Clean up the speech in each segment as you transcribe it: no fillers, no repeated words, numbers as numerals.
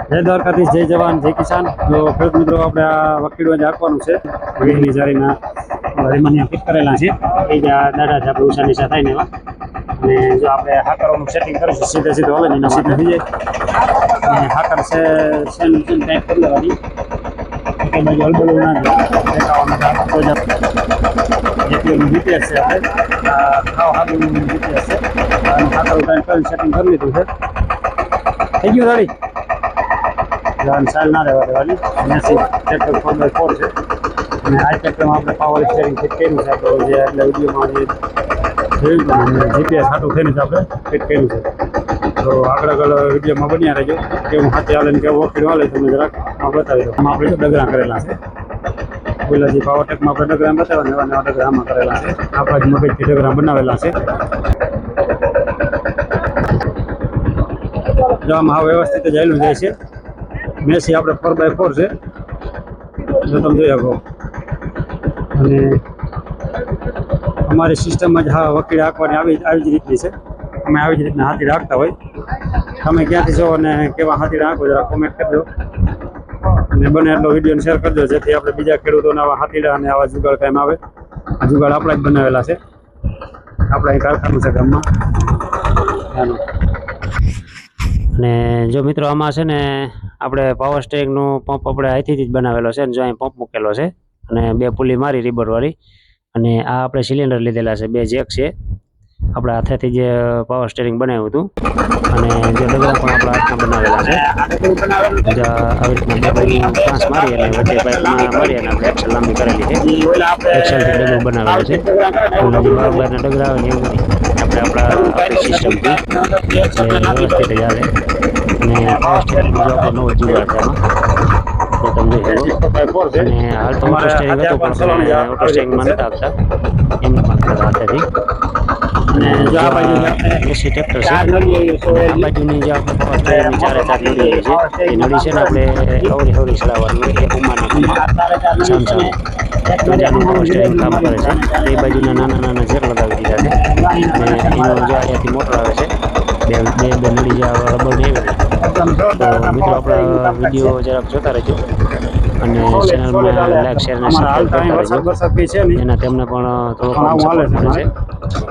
જય દ્વારકાધીશ, જય જવાન, જય કિસાન. તો ખેડૂત મિત્રો, આપણે આ વકીલો જ આપવાનું છે. વીજળી જાળીના હરિમાનિયા ફિટ કરેલા છે. એ જ આ દાડા છે આપણે ઉષા નિશા થાય ને એવા. અને જો આપણે હાકરોનું સેટિંગ કરીશું સીધે સીધું હલે એના માટે થઈ જાય. અને હાકર છે સેનું ટાઈપ કરી લેવાની. એક બાજુ હલબલું ના જેટલું જીપીએસ છે આપણે ખાવ હાથનું જીપીએસ છે. અને હાકર ટાઈપ કરીને સેટિંગ કરી લીધું છે. થઈ ગયું ગાડી સાલ ના રહેવા દેવાની. એસી ટ્રેક્ટર 4x4 છે. અને આ ટ્રેક્ટરમાં આપણે પાવર સ્ટેરિંગ ફિટ કર્યું છે. આપણે જે એટલે વિડીયોમાં જે જોયું હતું જીપીએસ હાટું થઈને જ આપણે ફિટ કર્યું છે. તો આગળ વિડીયોમાં બન્યા રહેજો. કેવું હાથે હાલે ને કેવું વકીલ હાલે તમે જરાક બતાવી દો. આમાં આપણે ડગરા કરેલા છે. પેલા જે પાવર ટેકમાં આપણે ડગરા બતાવ્યા એવા નવા ડગરા આમાં કરેલા છે. આપણા જ મગજથી ડગરા બનાવેલા છે. જો આમાં હા વ્યવસ્થિત જ આવેલું જાય છે. મેસી આપણે 4x4 છે, જો તમે જોઈ શકો. અને અમારી સિસ્ટમ જ હા વકીલ હાંકવાની આવી જ રીતની છે. અમે આવી જ રીતના હાથી રાખતા હોય. તમે ક્યાંથી છો અને કેવા હાથી રાખો જરા કોમેન્ટ કરજો. અને બને એટલો વિડીયોને શેર કરજો, જેથી આપણે બીજા ખેડૂતોને આવા હાથીડા અને આવા જુગાડ કાયમ આવે. આ જુગાડ આપણા જ બનાવેલા છે. આપણા અહીં કારખાનું છે ગામમાં. અને જો મિત્રો આમાં છે ને આપણે પાવર સ્ટેરિંગનું પંપ આપણે અહીંથી જ બનાવેલો છે. અને જો અહીં પંપ મૂકેલો છે અને 2 પુલી મારી રીબરવાળી. અને આ આપણે સિલિન્ડર લીધેલા છે, 2 જેક છે. આપણા હાથેથી જે પાવર સ્ટેરિંગ બનાવ્યું હતું. અને જે ડગરા પણ આપણા હાથના બનાવેલા છે. આવી રીતના 2 બાજુ પાંચ મારી અને વચ્ચે પાઇપમાં મારી અને આપણે એક્સેલ લાંબી કરેલી છે. એક્સેલથી ડગરું બનાવેલું છે. અને જે બરાબરના ડગરા આવે ને એવું નથી. આપણે આપણી સિસ્ટમથી વ્યવસ્થિત જ હાલે. અને પાવર સ્ટેરિંગનો જો આપણો નવો જુગાડ છે આમાં, તો તમે જોઈ શકો. અને હાલ તો ઓટો સ્ટેરિંગ હતું પણ આપણે ઓટો સ્ટેરિંગમાં નતા આપતા, એમને માગતા હતા હાથેથી. અને જો આ બાજુ એસી ટ્રેક્ટર છે. અને આ બાજુની જે આપણે પાવર સ્ટેરિંગની 4 નળી હોય છે, એ નળી છે ને આપણે અવળી ચડાવવાની હોય. એક ઉમાના સામસામે મજાનું પાવર સ્ટેરિંગ કામ કરે છે. એ બાજુના નાના નાના જેક લગાવી દીધા છે. અને એનો જો અહીંયાથી મોટર આવે છે. બે નળી જે રબરની આવી. તો મિત્રો આપણા વિડીયો જરાક જોતા રહેજો. અને ચેનલમાં લાઈક શેર અને સબસ્ક્રાઈબ કરતા રહેજો. એના તેમને પણ થોડો સપોર્ટ મળે છે.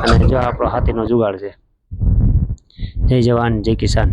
અને જો આપણો હાથીનો જુગાડ છે. જય જવાન, જય કિસાન.